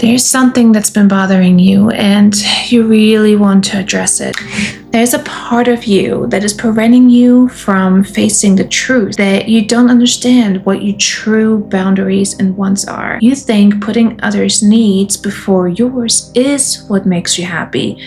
There's something that's been bothering you and you really want to address it. There's a part of you that is preventing you from facing the truth, that you don't understand what your true boundaries and wants are. You think putting others' needs before yours is what makes you happy.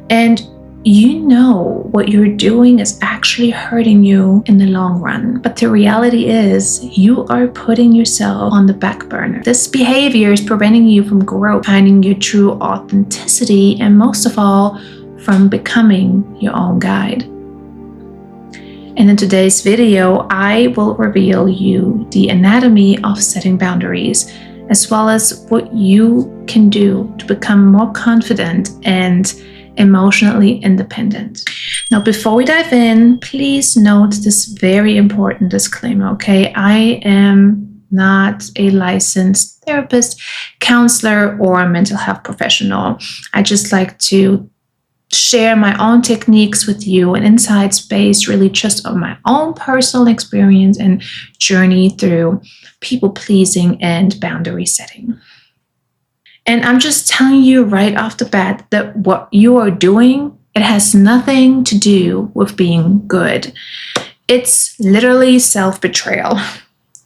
And you know what you're doing is actually hurting you in the long run. But the reality is you are putting yourself on the back burner. This behavior is preventing you from growth, finding your true authenticity, and most of all, from becoming your own guide. And in today's video, I will reveal you the anatomy of setting boundaries, as well as what you can do to become more confident and emotionally independent. Now, before we dive in, please note this very important disclaimer, okay? I am not a licensed therapist, counselor, or mental health professional. I just like to share my own techniques with you and insights based really just on my own personal experience and journey through people pleasing and boundary setting. And I'm just telling you right off the bat that what you are doing, it has nothing to do with being good. It's literally self-betrayal.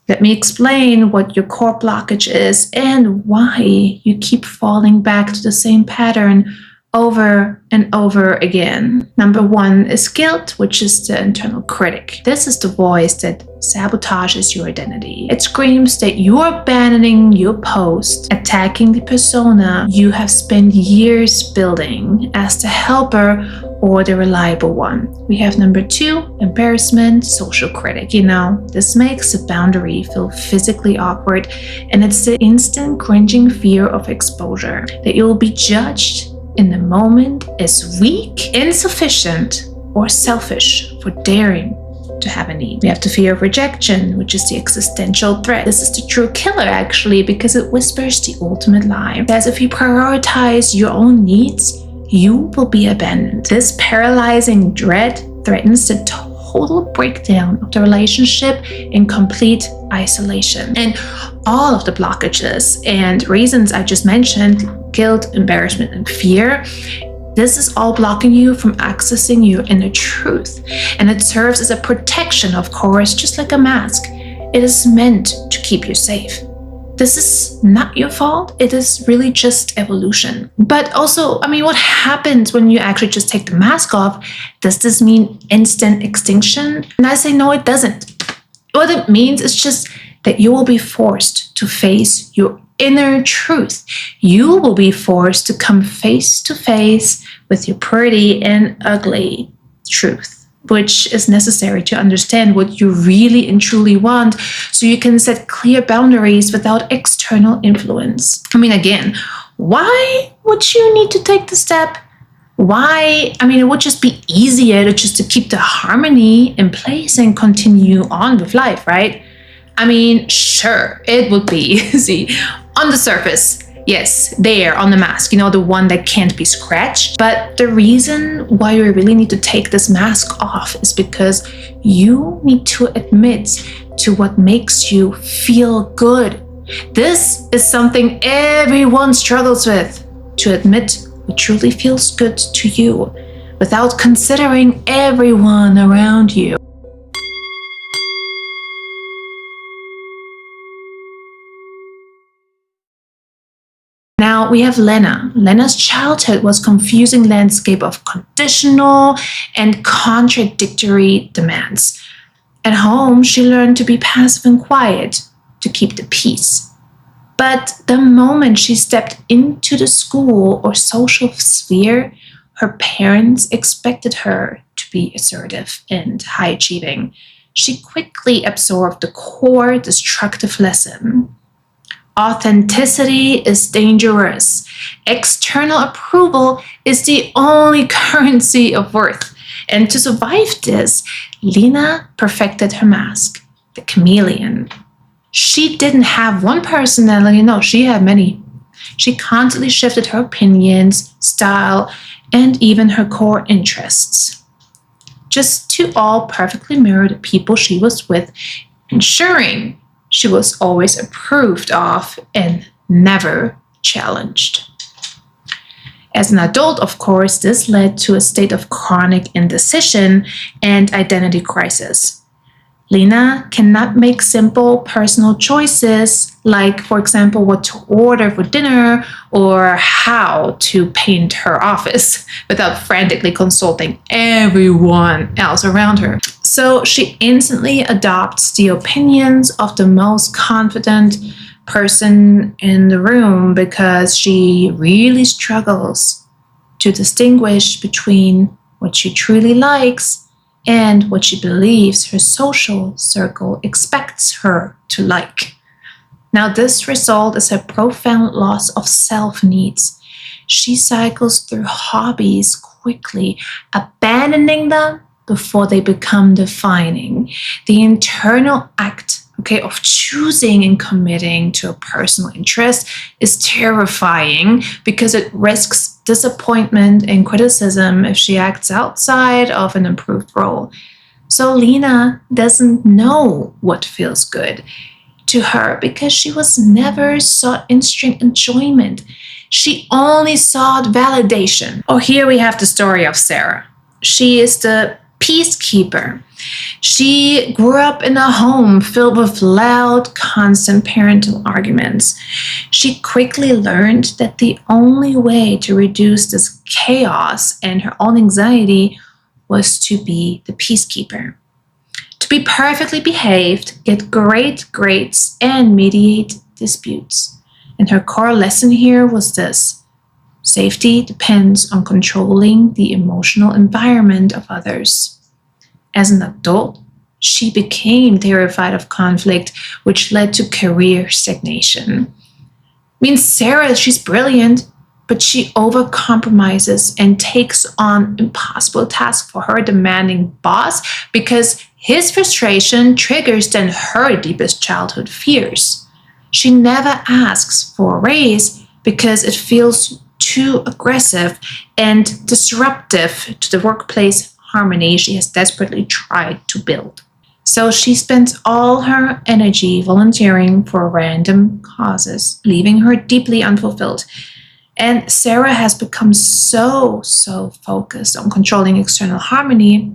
Let me explain what your core blockage is and why you keep falling back to the same pattern over and over again. Number one is guilt, which is the internal critic. This is the voice that sabotages your identity. It screams that you're abandoning your post, attacking the persona you have spent years building as the helper or the reliable one. We have number two, embarrassment, social critic. You know, this makes a boundary feel physically awkward, and it's the instant cringing fear of exposure, that you'll be judged in the moment as weak, insufficient, or selfish for daring to have a need. We have the fear of rejection, which is the existential threat. This is the true killer, actually, because it whispers the ultimate lie. As if you prioritize your own needs, you will be abandoned. This paralyzing dread threatens the total breakdown of the relationship in complete isolation. And all of the blockages and reasons I just mentioned, guilt, embarrassment, and fear, this is all blocking you from accessing your inner truth. And it serves as a protection, of course, just like a mask. It is meant to keep you safe. This is not your fault. It is really just evolution. But also, what happens when you actually just take the mask off? Does this mean instant extinction? And I say, no, it doesn't. What it means is just that you will be forced to face your inner truth. You will be forced to come face to face with your pretty and ugly truth, which is necessary to understand what you really and truly want so you can set clear boundaries without external influence. Again, why would you need to take the step? Why? It would just be easier to keep the harmony in place and continue on with life, right? Sure, it would be easy on the surface. Yes, there on the mask, the one that can't be scratched. But the reason why you really need to take this mask off is because you need to admit to what makes you feel good. This is something everyone struggles with, to admit what truly feels good to you without considering everyone around you. Now we have Lena. Lena's childhood was a confusing landscape of conditional and contradictory demands. At home, she learned to be passive and quiet to keep the peace. But the moment she stepped into the school or social sphere, her parents expected her to be assertive and high-achieving. She quickly absorbed the core destructive lesson. Authenticity is dangerous. External approval is the only currency of worth. And to survive this, Lena perfected her mask, the chameleon. She didn't have one personality, no, she had many. She constantly shifted her opinions, style, and even her core interests, just to all perfectly mirror the people she was with, ensuring she was always approved of and never challenged. As an adult, of course, this led to a state of chronic indecision and identity crisis. Lena cannot make simple personal choices like, for example, what to order for dinner or how to paint her office without frantically consulting everyone else around her. So she instantly adopts the opinions of the most confident person in the room because she really struggles to distinguish between what she truly likes and what she believes her social circle expects her to like. Now, this result is a profound loss of self-needs. She cycles through hobbies quickly, abandoning them before they become defining. The internal act, of choosing and committing to a personal interest is terrifying because it risks disappointment and criticism if she acts outside of an approved role. So Lena doesn't know what feels good to her because she was never sought instant enjoyment. She only sought validation. Oh, here we have the story of Sarah. She is the peacekeeper. She grew up in a home filled with loud, constant parental arguments. She quickly learned that the only way to reduce this chaos and her own anxiety was to be the peacekeeper. To be perfectly behaved, get great grades, and mediate disputes. And her core lesson here was this: safety depends on controlling the emotional environment of others. As an adult, she became terrified of conflict, which led to career stagnation. Sarah, she's brilliant, but she overcompromises and takes on impossible tasks for her demanding boss because his frustration triggers then her deepest childhood fears. She never asks for a raise because it feels too aggressive and disruptive to the workplace harmony she has desperately tried to build. So she spends all her energy volunteering for random causes, leaving her deeply unfulfilled. And Sarah has become so focused on controlling external harmony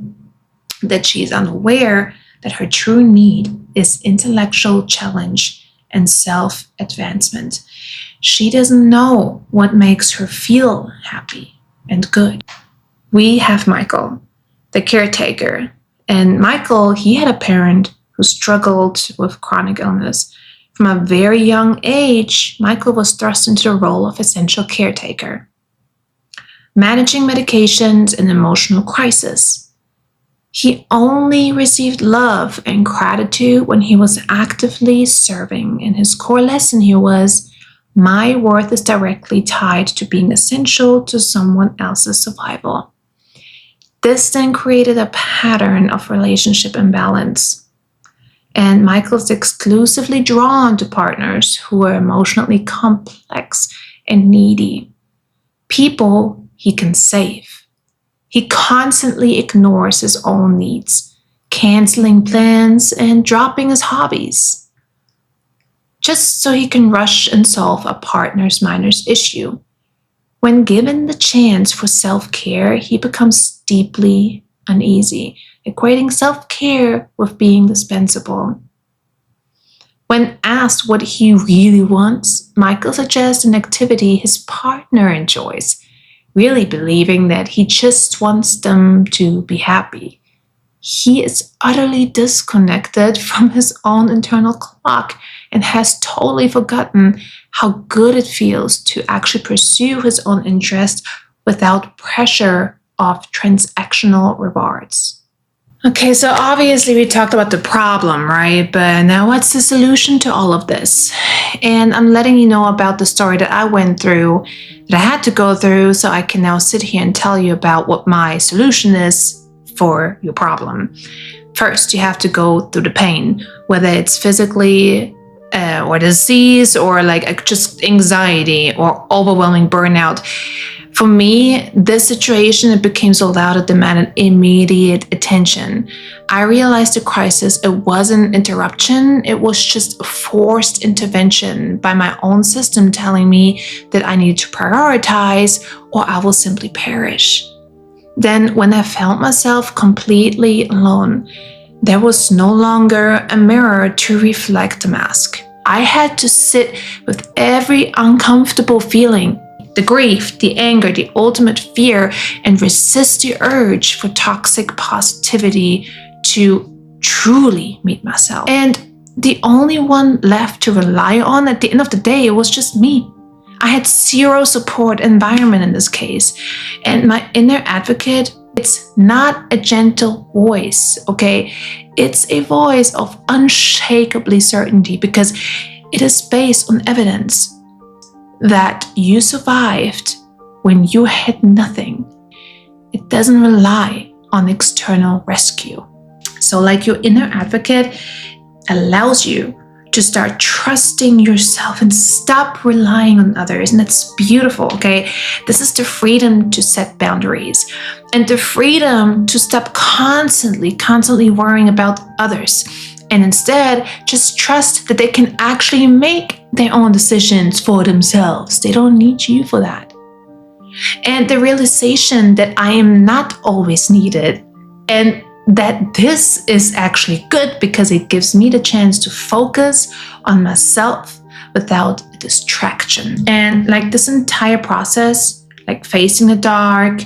that she is unaware that her true need is intellectual challenge and self-advancement. She doesn't know what makes her feel happy and good. We have Michael, the caretaker. And Michael, he had a parent who struggled with chronic illness. From a very young age, Michael was thrust into the role of essential caretaker, managing medications and emotional crisis. He only received love and gratitude when he was actively serving, and his core lesson here was, my worth is directly tied to being essential to someone else's survival. This then created a pattern of relationship imbalance. And Michael's exclusively drawn to partners who are emotionally complex and needy. People he can save. He constantly ignores his own needs, canceling plans and dropping his hobbies, just so he can rush and solve a partner's minor issue. When given the chance for self-care, he becomes deeply uneasy, equating self-care with being dispensable. When asked what he really wants, Michael suggests an activity his partner enjoys, really believing that he just wants them to be happy. He is utterly disconnected from his own internal clock and has totally forgotten how good it feels to actually pursue his own interest without pressure of transactional rewards. Okay, so obviously we talked about the problem, right? But now what's the solution to all of this? And I'm letting you know about the story that I went through, that I had to go through, so I can now sit here and tell you about what my solution is for your problem. First, you have to go through the pain, whether it's physically or disease or like just anxiety or overwhelming burnout. For me, this situation, it became so loud it demanded immediate attention. I realized the crisis, it wasn't interruption, it was just a forced intervention by my own system telling me that I need to prioritize or I will simply perish. Then when I found myself completely alone, there was no longer a mirror to reflect the mask. I had to sit with every uncomfortable feeling, the grief, the anger, the ultimate fear, and resist the urge for toxic positivity to truly meet myself. And the only one left to rely on at the end of the day, it was just me. I had zero support environment in this case. And my inner advocate, it's not a gentle voice, okay? It's a voice of unshakably certainty because it is based on evidence that you survived when you had nothing. It doesn't rely on external rescue. So like your inner advocate allows you to start trusting yourself and stop relying on others. And it's beautiful, okay? This is the freedom to set boundaries and the freedom to stop constantly worrying about others. And instead, just trust that they can actually make their own decisions for themselves. They don't need you for that. And the realization that I am not always needed and that this is actually good because it gives me the chance to focus on myself without a distraction. And like this entire process, like facing the dark,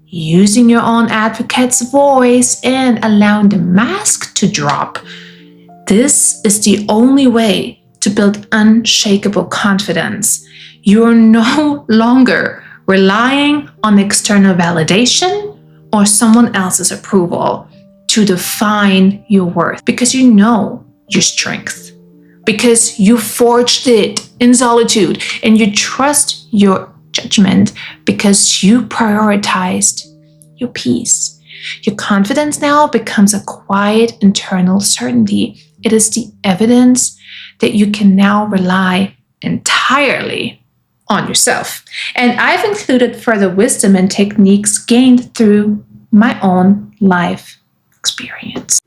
using your own advocate's voice, and allowing the mask to drop, this is the only way to build unshakable confidence. You are no longer relying on external validation or someone else's approval to define your worth, because you know your strength, because you forged it in solitude, and you trust your judgment because you prioritized your peace. Your confidence now becomes a quiet internal certainty. It is the evidence that you can now rely entirely on yourself. And I've included further wisdom and techniques gained through my own life experience.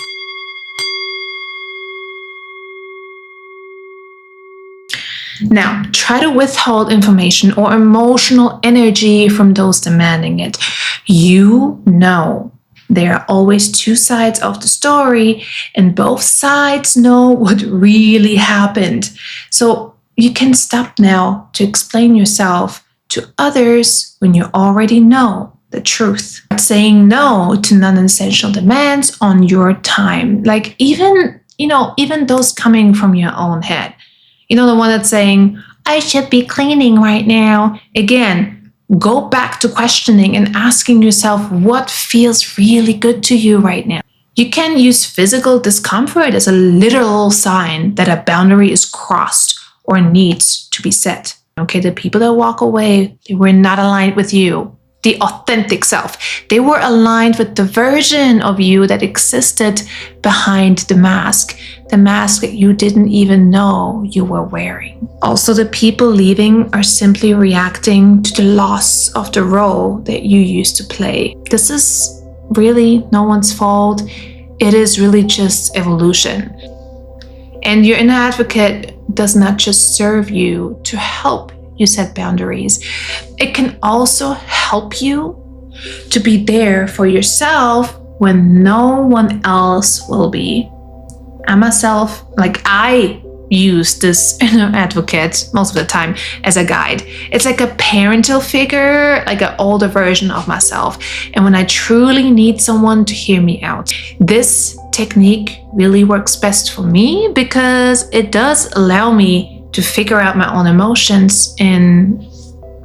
Now, try to withhold information or emotional energy from those demanding it. You know there are always two sides of the story, and both sides know what really happened. So you can stop now to explain yourself to others when you already know the truth. Saying no to non-essential demands on your time. Like even those coming from your own head. You know, the one that's saying, I should be cleaning right now. Again, go back to questioning and asking yourself what feels really good to you right now. You can use physical discomfort as a literal sign that a boundary is crossed or needs to be set. Okay, the people that walk away, they were not aligned with you, the authentic self. They were aligned with the version of you that existed behind the mask that you didn't even know you were wearing. Also, the people leaving are simply reacting to the loss of the role that you used to play. This is really no one's fault. It is really just evolution. And your inner advocate does not just serve you to help you set boundaries. It can also help you to be there for yourself when no one else will be. I use this inner advocate most of the time as a guide. It's like a parental figure, like an older version of myself. And when I truly need someone to hear me out, this technique really works best for me because it does allow me to figure out my own emotions in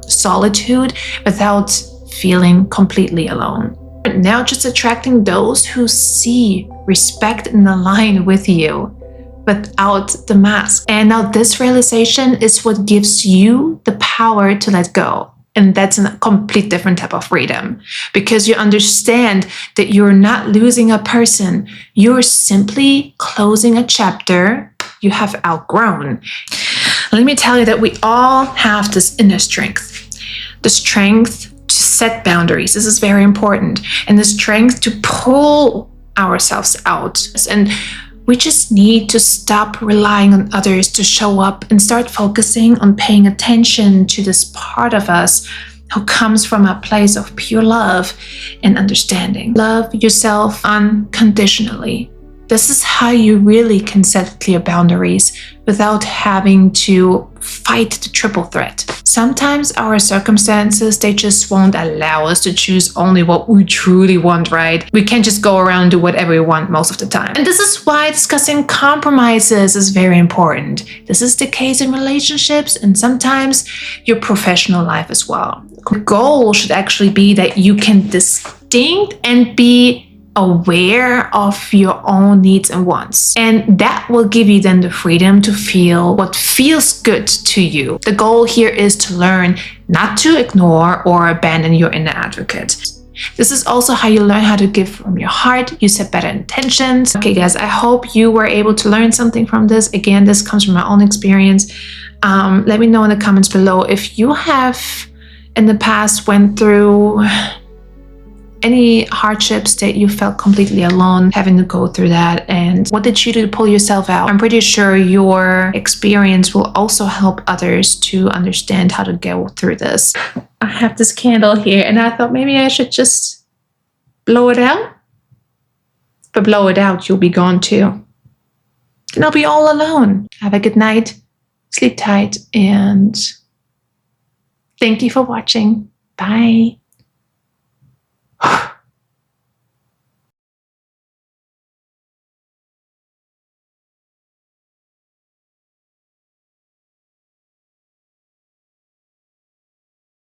solitude without feeling completely alone. Now just attracting those who see, respect, and align with you without the mask. And now this realization is what gives you the power to let go. And that's a complete different type of freedom because you understand that you're not losing a person. You're simply closing a chapter you have outgrown. Let me tell you that we all have this inner strength. The strength set boundaries. This is very important. And the strength to pull ourselves out. And we just need to stop relying on others to show up and start focusing on paying attention to this part of us who comes from a place of pure love and understanding. Love yourself unconditionally. This is how you really can set clear boundaries without having to fight the triple threat. Sometimes our circumstances, they just won't allow us to choose only what we truly want, right? We can't just go around and do whatever we want most of the time. And this is why discussing compromises is very important. This is the case in relationships and sometimes your professional life as well. The goal should actually be that you can distinct and be aware of your own needs and wants. And that will give you then the freedom to feel what feels good to you. The goal here is to learn not to ignore or abandon your inner advocate. This is also how you learn how to give from your heart. You set better intentions. Okay, guys, I hope you were able to learn something from this. Again, this comes from my own experience. Let me know in the comments below if you have in the past went through any hardships that you felt completely alone having to go through that, and what did you do to pull yourself out? I'm pretty sure your experience will also help others to understand how to go through this. I have this candle here and I thought maybe I should just blow it out. But blow it out, you'll be gone too. And I'll be all alone. Have a good night, sleep tight, and thank you for watching. Bye.